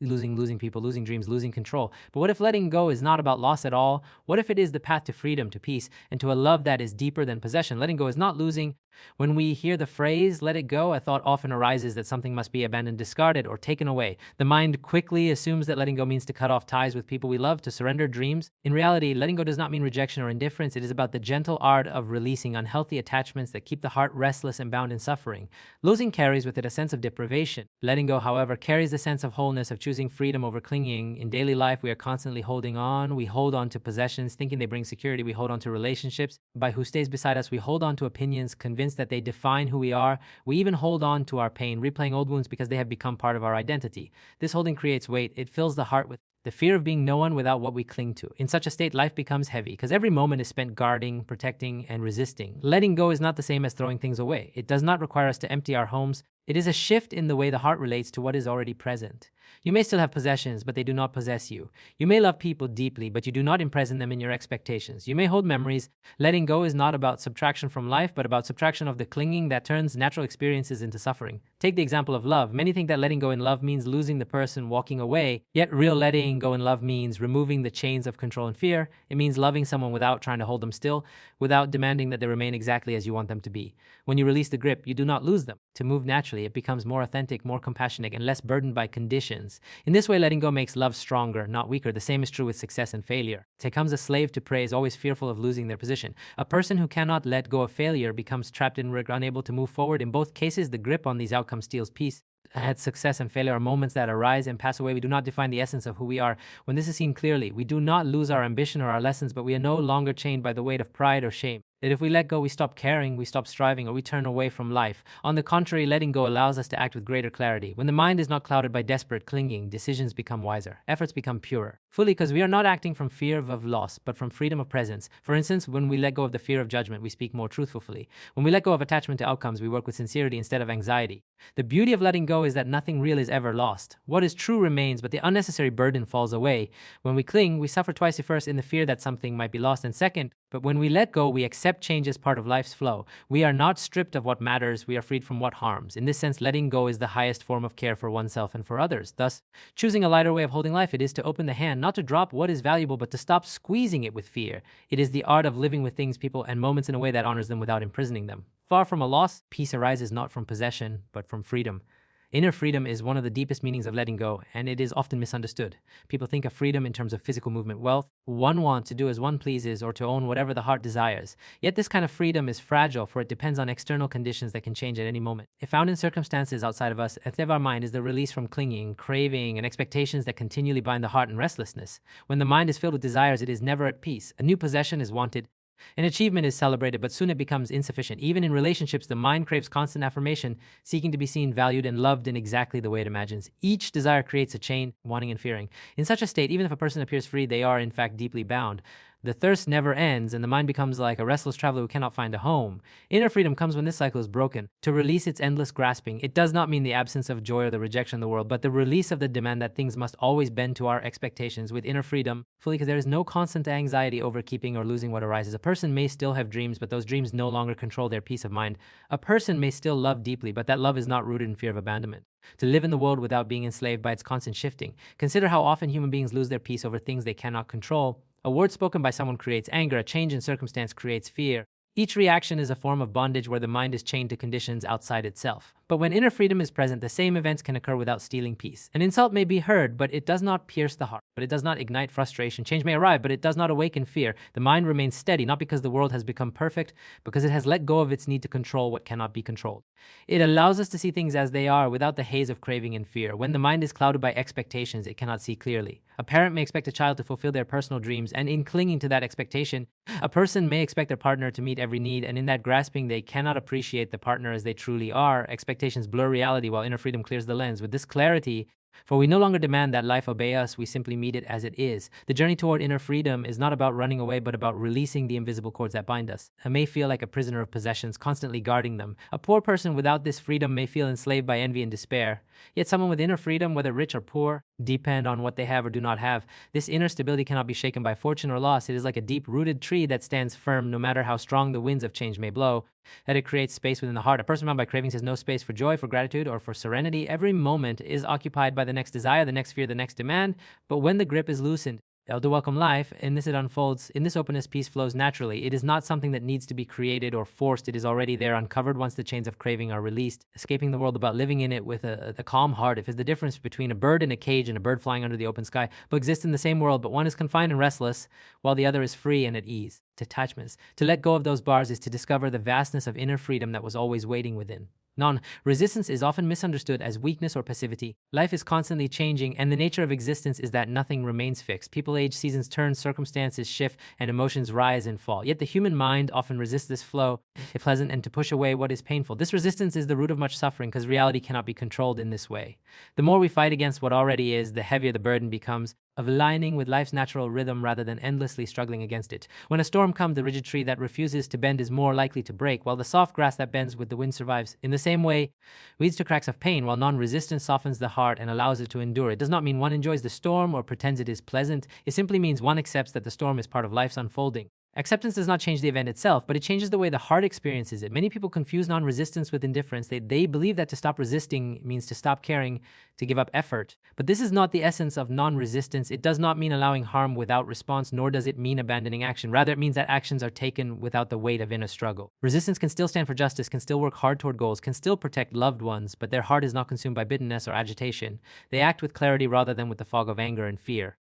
losing people, losing dreams, losing control. But what if letting go is not about loss at all? What if it is the path to freedom, to peace, and to a love that is deeper than possession? Letting go is not losing. When we hear the phrase, let it go, a thought often arises that something must be abandoned, discarded, or taken away. The mind quickly assumes that letting go means to cut off ties with people we love, to surrender dreams. In reality, letting go does not mean rejection or indifference. It is about the gentle art of releasing unhealthy attachments that keep the heart restless and bound in suffering. Losing carries with it a sense of deprivation. Letting go, however, carries the sense of wholeness, of choosing freedom over clinging. In daily life, we are constantly holding on. We hold on to possessions, thinking they bring security. We hold on to relationships by who stays beside us. We hold on to opinions, convinced that they define who we are. We even hold on to our pain, replaying old wounds because they have become part of our identity. This holding creates weight. It fills the heart with the fear of being no one without what we cling to. In such a state, life becomes heavy because every moment is spent guarding, protecting, and resisting. Letting go is not the same as throwing things away. It does not require us to empty our homes. It is a shift in the way the heart relates to what is already present. You may still have possessions, but they do not possess you. You may love people deeply, but you do not imprison them in your expectations. You may hold memories. Letting go is not about subtraction from life, but about subtraction of the clinging that turns natural experiences into suffering. Take the example of love. Many think that letting go in love means losing the person, walking away, yet real letting go in love means removing the chains of control and fear. It means loving someone without trying to hold them still, without demanding that they remain exactly as you want them to be. When you release the grip, you do not lose them. To move naturally, it becomes more authentic, more compassionate, and less burdened by conditions. In this way, letting go makes love stronger, not weaker. The same is true with success and failure. It becomes a slave to praise, always fearful of losing their position. A person who cannot let go of failure becomes trapped in regret, unable to move forward. In both cases, the grip on these outcomes steals peace. Ahead, success and failure are moments that arise and pass away. We do not define the essence of who we are. When this is seen clearly, we do not lose our ambition or our lessons, but we are no longer chained by the weight of pride or shame. That if we let go, we stop caring, we stop striving, or we turn away from life. On the contrary, letting go allows us to act with greater clarity. When the mind is not clouded by desperate clinging, decisions become wiser, efforts become purer. Fully, because we are not acting from fear of loss, but from freedom of presence. For instance, when we let go of the fear of judgment, we speak more truthfully. When we let go of attachment to outcomes, we work with sincerity instead of anxiety. The beauty of letting go is that nothing real is ever lost. What is true remains, but the unnecessary burden falls away. When we cling, we suffer twice. First, in the fear that something might be lost, and second, but when we let go, we accept change as part of life's flow. We are not stripped of what matters, we are freed from what harms. In this sense, letting go is the highest form of care for oneself and for others. Thus, choosing a lighter way of holding life, it is to open the hand, not to drop what is valuable, but to stop squeezing it with fear. It is the art of living with things, people, and moments in a way that honors them without imprisoning them. Far from a loss, peace arises not from possession, but from freedom. Inner freedom is one of the deepest meanings of letting go, and it is often misunderstood. People think of freedom in terms of physical movement, wealth, one wants to do as one pleases, or to own whatever the heart desires. Yet this kind of freedom is fragile, for it depends on external conditions that can change at any moment. If found in circumstances outside of us, our mind is the release from clinging, craving, and expectations that continually bind the heart in restlessness. When the mind is filled with desires, it is never at peace. A new possession is wanted. An achievement is celebrated, but soon it becomes insufficient. Even in relationships, the mind craves constant affirmation, seeking to be seen, valued, and loved in exactly the way it imagines. Each desire creates a chain, wanting and fearing. In such a state, even if a person appears free, they are in fact deeply bound. The thirst never ends, and the mind becomes like a restless traveler who cannot find a home. Inner freedom comes when this cycle is broken. To release its endless grasping, it does not mean the absence of joy or the rejection of the world, but the release of the demand that things must always bend to our expectations. With inner freedom, fully, because there is no constant anxiety over keeping or losing what arises. A person may still have dreams, but those dreams no longer control their peace of mind. A person may still love deeply, but that love is not rooted in fear of abandonment. To live in the world without being enslaved by its constant shifting. Consider how often human beings lose their peace over things they cannot control. A word spoken by someone creates anger, a change in circumstance creates fear. Each reaction is a form of bondage where the mind is chained to conditions outside itself. But when inner freedom is present, the same events can occur without stealing peace. An insult may be heard, but it does not pierce the heart. But it does not ignite frustration. Change may arrive, but it does not awaken fear. The mind remains steady, not because the world has become perfect, because it has let go of its need to control what cannot be controlled. It allows us to see things as they are without the haze of craving and fear. When the mind is clouded by expectations, it cannot see clearly. A parent may expect a child to fulfill their personal dreams, and in clinging to that expectation, a person may expect their partner to meet every need, and in that grasping, they cannot appreciate the partner as they truly are. Expectations blur reality while inner freedom clears the lens. With this clarity, for we no longer demand that life obey us, we simply meet it as it is. The journey toward inner freedom is not about running away, but about releasing the invisible cords that bind us. I may feel like a prisoner of possessions, constantly guarding them. A poor person without this freedom may feel enslaved by envy and despair. Yet someone with inner freedom, whether rich or poor, depend on what they have or do not have. This inner stability cannot be shaken by fortune or loss. It is like a deep-rooted tree that stands firm no matter how strong the winds of change may blow, that it creates space within the heart. A person bound by cravings has no space for joy, for gratitude, or for serenity. Every moment is occupied by the next desire, the next fear, the next demand. But when the grip is loosened, to welcome life, in this it unfolds. In this openness, peace flows naturally. It is not something that needs to be created or forced. It is already there, uncovered once the chains of craving are released. Escaping the world about living in it with a calm heart. If is the difference between a bird in a cage and a bird flying under the open sky, both exist in the same world, but one is confined and restless, while the other is free and at ease. Detachments. To let go of those bars is to discover the vastness of inner freedom that was always waiting within. Non-resistance is often misunderstood as weakness or passivity. Life is constantly changing, and the nature of existence is that nothing remains fixed. People age, seasons turn, circumstances shift, and emotions rise and fall. Yet the human mind often resists this flow, if pleasant, and to push away what is painful. This resistance is the root of much suffering, because reality cannot be controlled in this way. The more we fight against what already is, the heavier the burden becomes, of aligning with life's natural rhythm rather than endlessly struggling against it. When a storm comes, the rigid tree that refuses to bend is more likely to break, while the soft grass that bends with the wind survives. In the same way, leads to cracks of pain, while non-resistance softens the heart and allows it to endure. It does not mean one enjoys the storm or pretends it is pleasant. It simply means one accepts that the storm is part of life's unfolding. Acceptance does not change the event itself, but it changes the way the heart experiences it. Many people confuse non-resistance with indifference. They believe that to stop resisting means to stop caring, to give up effort. But this is not the essence of non-resistance. It does not mean allowing harm without response, nor does it mean abandoning action. Rather, it means that actions are taken without the weight of inner struggle. Resistance can still stand for justice, can still work hard toward goals, can still protect loved ones, but their heart is not consumed by bitterness or agitation. They act with clarity rather than with the fog of anger and fear.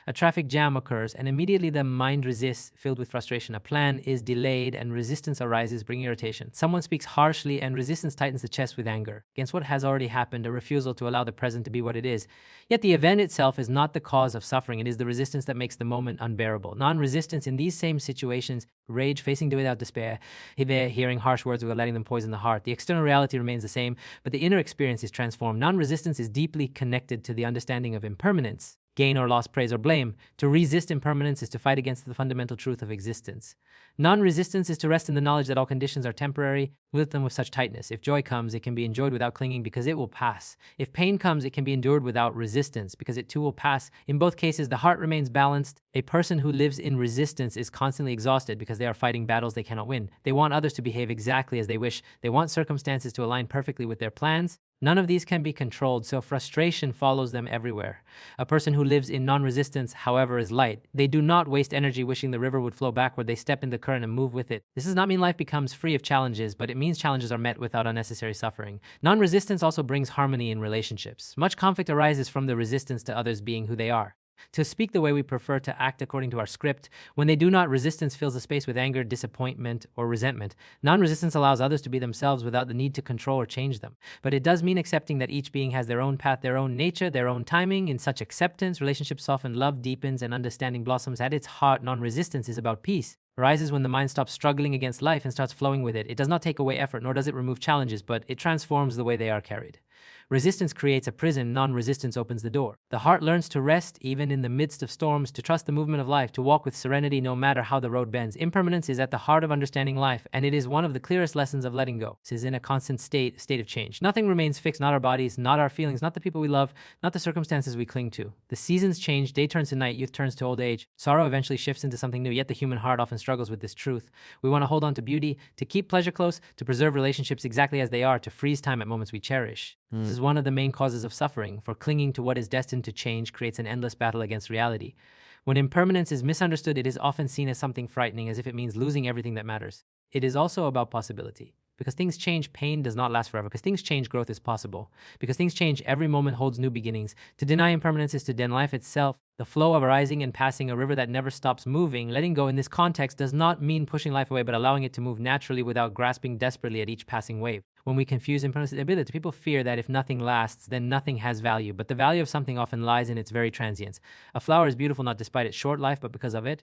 A traffic jam occurs, and immediately the mind resists, filled with frustration. A plan is delayed, and resistance arises, bringing irritation. Someone speaks harshly, and resistance tightens the chest with anger against what has already happened, a refusal to allow the present to be what it is. Yet the event itself is not the cause of suffering. It is the resistance that makes the moment unbearable. Non-resistance in these same situations, rage, facing without despair, hearing harsh words without letting them poison the heart. The external reality remains the same, but the inner experience is transformed. Non-resistance is deeply connected to the understanding of impermanence. Gain or loss, praise or blame. To resist impermanence is to fight against the fundamental truth of existence. Non-resistance is to rest in the knowledge that all conditions are temporary, with them with such tightness. If joy comes, it can be enjoyed without clinging because it will pass. If pain comes, it can be endured without resistance because it too will pass. In both cases, the heart remains balanced. A person who lives in resistance is constantly exhausted because they are fighting battles they cannot win. They want others to behave exactly as they wish. They want circumstances to align perfectly with their plans. None of these can be controlled, so frustration follows them everywhere. A person who lives in non-resistance, however, is light. They do not waste energy wishing the river would flow backward. They step in the current and move with it. This does not mean life becomes free of challenges, but it means challenges are met without unnecessary suffering. Non-resistance also brings harmony in relationships. Much conflict arises from the resistance to others being who they are. To speak the way we prefer, to act according to our script. When they do not, resistance fills the space with anger, disappointment, or resentment. Non-resistance allows others to be themselves without the need to control or change them. But it does mean accepting that each being has their own path, their own nature, their own timing. In such acceptance, relationships soften, love deepens, and understanding blossoms. At its heart, non-resistance is about peace. Arises when the mind stops struggling against life and starts flowing with it. It does not take away effort, nor does it remove challenges, but it transforms the way they are carried. Resistance creates a prison, non-resistance opens the door. The heart learns to rest even in the midst of storms, to trust the movement of life, to walk with serenity no matter how the road bends. Impermanence is at the heart of understanding life, and it is one of the clearest lessons of letting go. It is in a constant state of change. Nothing remains fixed, not our bodies, not our feelings, not the people we love, not the circumstances we cling to. The seasons change, day turns to night, youth turns to old age. Sorrow eventually shifts into something new, yet the human heart often struggles with this truth. We want to hold on to beauty, to keep pleasure close, to preserve relationships exactly as they are, to freeze time at moments we cherish. This is one of the main causes of suffering, for clinging to what is destined to change creates an endless battle against reality. When impermanence is misunderstood, it is often seen as something frightening, as if it means losing everything that matters. It is also about possibility. Because things change, pain does not last forever. Because things change, growth is possible. Because things change, every moment holds new beginnings. To deny impermanence is to deny life itself, the flow of arising and passing, a river that never stops moving. Letting go in this context does not mean pushing life away, but allowing it to move naturally without grasping desperately at each passing wave. When we confuse impermanence with ability, people fear that if nothing lasts, then nothing has value. But the value of something often lies in its very transience. A flower is beautiful not despite its short life, but because of it.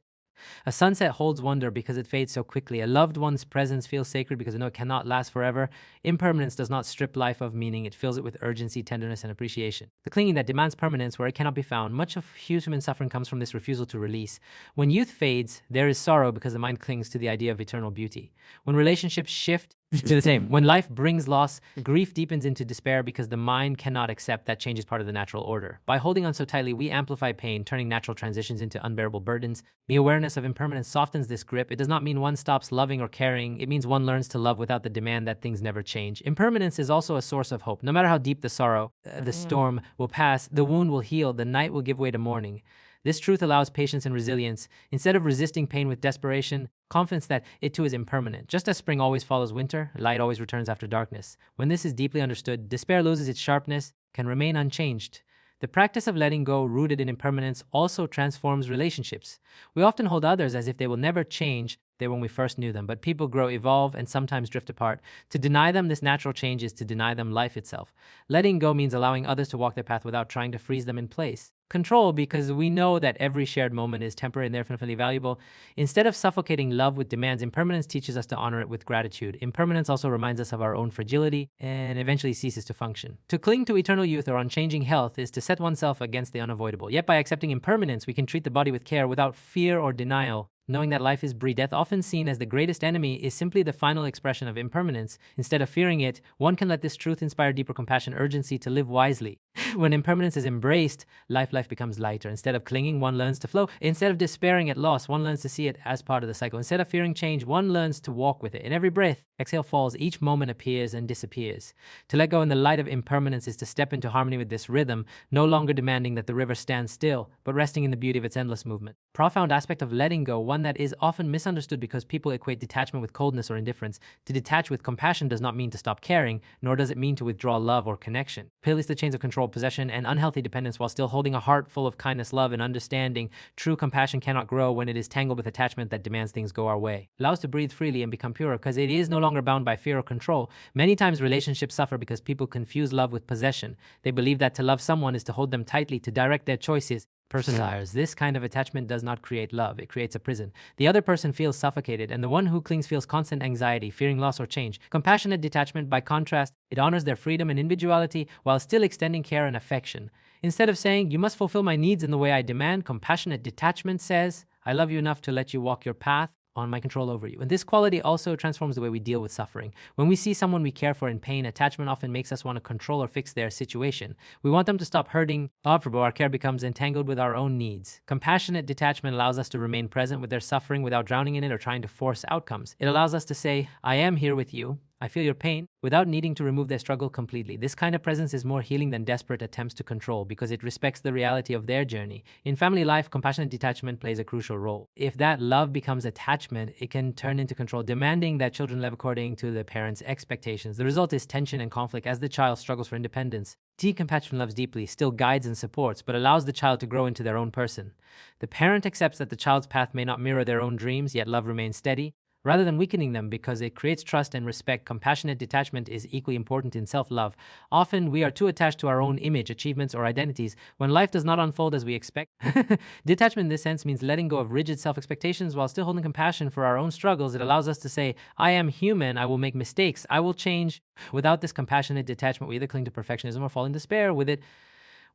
A sunset holds wonder because it fades so quickly. A loved one's presence feels sacred because they know it cannot last forever. Impermanence does not strip life of meaning. It fills it with urgency, tenderness, and appreciation. The clinging that demands permanence where it cannot be found. Much of human suffering comes from this refusal to release. When youth fades, there is sorrow because the mind clings to the idea of eternal beauty. When relationships shift, Feel the same. When life brings loss, grief deepens into despair because the mind cannot accept that change is part of the natural order. By holding on so tightly, we amplify pain, turning natural transitions into unbearable burdens. The awareness of impermanence softens this grip. It does not mean one stops loving or caring. It means one learns to love without the demand that things never change. Impermanence is also a source of hope. No matter how deep the sorrow, the storm will pass, the wound will heal, the night will give way to morning. This truth allows patience and resilience. Instead of resisting pain with desperation, confidence that it too is impermanent. Just as spring always follows winter, light always returns after darkness. When this is deeply understood, despair loses its sharpness, can remain unchanged. The practice of letting go, rooted in impermanence, also transforms relationships. We often hold others as if they will never change than when we first knew them, but people grow, evolve, and sometimes drift apart. To deny them this natural change is to deny them life itself. Letting go means allowing others to walk their path without trying to freeze them in place. Control, because we know that every shared moment is temporary and therefore infinitely valuable. Instead of suffocating love with demands, impermanence teaches us to honor it with gratitude. Impermanence also reminds us of our own fragility and eventually ceases to function. To cling to eternal youth or unchanging health is to set oneself against the unavoidable. Yet by accepting impermanence, we can treat the body with care without fear or denial. Knowing that life is brief, death, often seen as the greatest enemy, is simply the final expression of impermanence. Instead of fearing it, one can let this truth inspire deeper compassion, urgency to live wisely. When impermanence is embraced, life becomes lighter. Instead of clinging, one learns to flow. Instead of despairing at loss, one learns to see it as part of the cycle. Instead of fearing change, one learns to walk with it. In every breath, exhale falls, each moment appears and disappears. To let go in the light of impermanence is to step into harmony with this rhythm, no longer demanding that the river stand still, but resting in the beauty of its endless movement. Profound aspect of letting go, one that is often misunderstood because people equate detachment with coldness or indifference. To detach with compassion does not mean to stop caring, nor does it mean to withdraw love or connection. Release the chains of control, possession, and unhealthy dependence while still holding a heart full of kindness, love, and understanding. True compassion cannot grow when it is tangled with attachment that demands things go our way. Allow us to breathe freely and become purer because it is no longer bound by fear or control. Many times relationships suffer because people confuse love with possession. They believe that to love someone is to hold them tightly, to direct their choices. Person desires. This kind of attachment does not create love. It creates a prison. The other person feels suffocated, and the one who clings feels constant anxiety, fearing loss or change. Compassionate detachment, by contrast, it honors their freedom and individuality while still extending care and affection. Instead of saying, "You must fulfill my needs in the way I demand," compassionate detachment says, "I love you enough to let you walk your path on my control over you." And this quality also transforms the way we deal with suffering. When we see someone we care for in pain, attachment often makes us want to control or fix their situation. We want them to stop hurting. Our care becomes entangled with our own needs. Compassionate detachment allows us to remain present with their suffering without drowning in it or trying to force outcomes. It allows us to say, "I am here with you. I feel your pain," without needing to remove their struggle completely. This kind of presence is more healing than desperate attempts to control because it respects the reality of their journey. In family life, compassionate detachment plays a crucial role. If that love becomes attachment, it can turn into control, demanding that children live according to the parents' expectations. The result is tension and conflict as the child struggles for independence. Compassion loves deeply, still guides and supports, but allows the child to grow into their own person. The parent accepts that the child's path may not mirror their own dreams, yet love remains steady. Rather than weakening them because it creates trust and respect, compassionate detachment is equally important in self-love. Often, we are too attached to our own image, achievements, or identities when life does not unfold as we expect. Detachment in this sense means letting go of rigid self-expectations while still holding compassion for our own struggles. It allows us to say, "I am human, I will make mistakes, I will change." Without this compassionate detachment, we either cling to perfectionism or fall in despair. With it,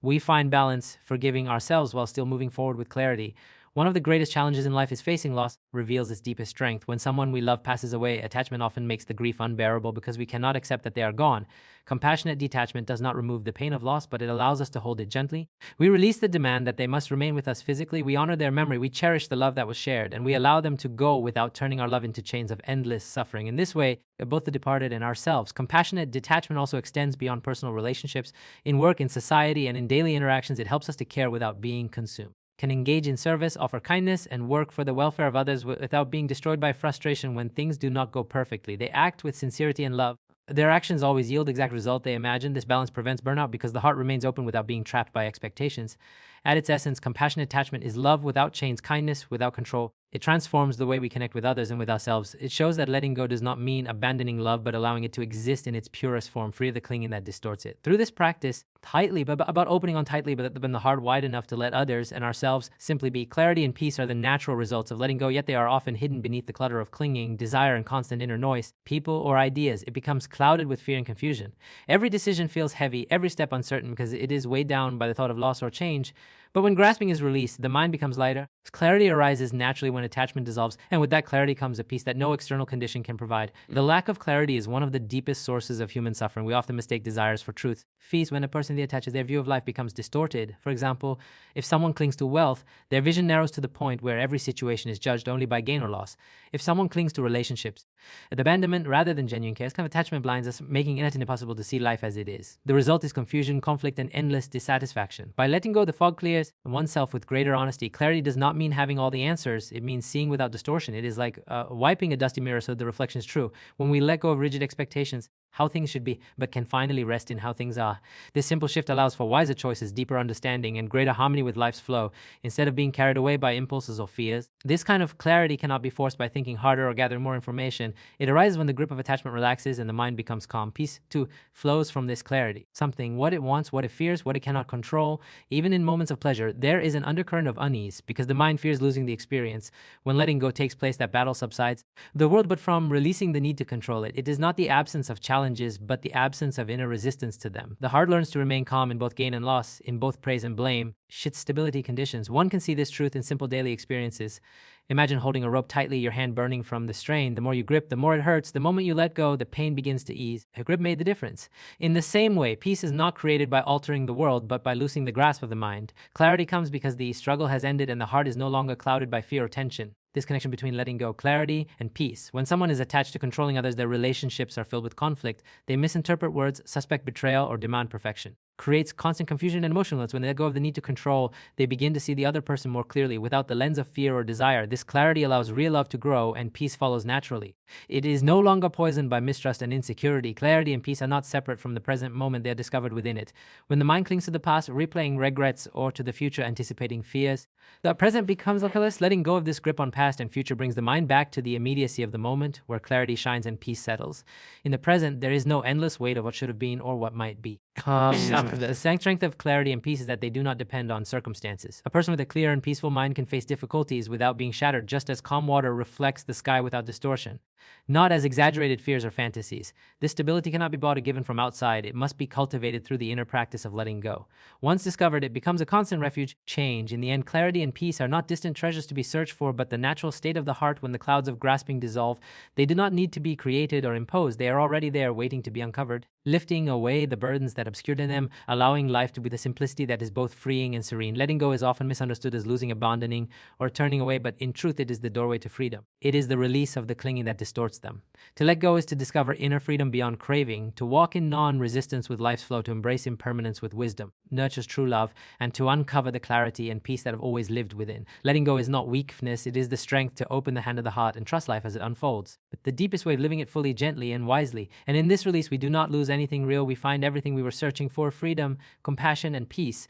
we find balance, forgiving ourselves while still moving forward with clarity. One of the greatest challenges in life is facing loss reveals its deepest strength. When someone we love passes away, attachment often makes the grief unbearable because we cannot accept that they are gone. Compassionate detachment does not remove the pain of loss, but it allows us to hold it gently. We release the demand that they must remain with us physically. We honor their memory. We cherish the love that was shared, and we allow them to go without turning our love into chains of endless suffering. In this way, both the departed and ourselves. Compassionate detachment also extends beyond personal relationships. In work, in society, and in daily interactions, it helps us to care without being consumed. Can engage in service, offer kindness, and work for the welfare of others without being destroyed by frustration when things do not go perfectly. They act with sincerity and love. Their actions always yield the exact result they imagine. This balance prevents burnout because the heart remains open without being trapped by expectations. At its essence, compassionate attachment is love without chains, kindness without control. It transforms the way we connect with others and with ourselves. It shows that letting go does not mean abandoning love, but allowing it to exist in its purest form, free of the clinging that distorts it. Through this practice, about opening on tightly, but the heart wide enough to let others and ourselves simply be. Clarity and peace are the natural results of letting go, yet they are often hidden beneath the clutter of clinging, desire, and constant inner noise. People or ideas, it becomes clouded with fear and confusion. Every decision feels heavy, every step uncertain because it is weighed down by the thought of loss or change. But when grasping is released, the mind becomes lighter. Clarity arises naturally when attachment dissolves, and with that clarity comes a peace that no external condition can provide. The lack of clarity is one of the deepest sources of human suffering. We often mistake desires for truth. Peace, when a person attaches, their view of life becomes distorted. For example, if someone clings to wealth, their vision narrows to the point where every situation is judged only by gain or loss. If someone clings to relationships, abandonment rather than genuine care, kind of attachment blinds us, making it impossible to see life as it is. The result is confusion, conflict, and endless dissatisfaction. By letting go, the fog clears oneself with greater honesty. Clarity does not mean having all the answers. It means seeing without distortion. It is like wiping a dusty mirror so the reflection is true. When we let go of rigid expectations, how things should be, but can finally rest in how things are. This simple shift allows for wiser choices, deeper understanding, and greater harmony with life's flow, instead of being carried away by impulses or fears. This kind of clarity cannot be forced by thinking harder or gathering more information. It arises when the grip of attachment relaxes and the mind becomes calm. Peace, too, flows from this clarity. Something, what it wants, what it fears, what it cannot control. Even in moments of pleasure, there is an undercurrent of unease, because the mind fears losing the experience. When letting go takes place, that battle subsides. The world, but from releasing the need to control it. It is not the absence of challenges, but the absence of inner resistance to them. The heart learns to remain calm in both gain and loss, in both praise and blame, stability conditions. One can see this truth in simple daily experiences. Imagine holding a rope tightly, your hand burning from the strain. The more you grip, the more it hurts. The moment you let go, the pain begins to ease. A grip made the difference. In the same way, peace is not created by altering the world, but by loosening the grasp of the mind. Clarity comes because the struggle has ended and the heart is no longer clouded by fear or tension. This connection between letting go, clarity, and peace. When someone is attached to controlling others, their relationships are filled with conflict. They misinterpret words, suspect betrayal, or demand perfection. Creates constant confusion and emotionalness. When they let go of the need to control, they begin to see the other person more clearly, without the lens of fear or desire. This clarity allows real love to grow, and peace follows naturally. It is no longer poisoned by mistrust and insecurity. Clarity and peace are not separate from the present moment. They are discovered within it. When the mind clings to the past, replaying regrets, or to the future, anticipating fears, the present becomes localist. Letting go of this grip on past and future brings the mind back to the immediacy of the moment, where clarity shines and peace settles. In the present, there is no endless weight of what should have been or what might be. The strength of clarity and peace is that they do not depend on circumstances. A person with a clear and peaceful mind can face difficulties without being shattered, just as calm water reflects the sky without distortion. Not as exaggerated fears or fantasies. This stability cannot be bought or given from outside. It must be cultivated through the inner practice of letting go. Once discovered, it becomes a constant refuge. Change. In the end, clarity and peace are not distant treasures to be searched for, but the natural state of the heart when the clouds of grasping dissolve. They do not need to be created or imposed. They are already there, waiting to be uncovered, lifting away the burdens that obscured in them, allowing life to be the simplicity that is both freeing and serene. Letting go is often misunderstood as losing, abandoning, or turning away, but in truth, it is the doorway to freedom. It is the release of the clinging that distorts them. To let go is to discover inner freedom beyond craving, to walk in non-resistance with life's flow, to embrace impermanence with wisdom, nurtures true love, and to uncover the clarity and peace that have always lived within. Letting go is not weakness, it is the strength to open the hand of the heart and trust life as it unfolds. But the deepest way of living it fully, gently, and wisely. And in this release, we do not lose anything real. We find everything we were searching for: freedom, compassion, and peace.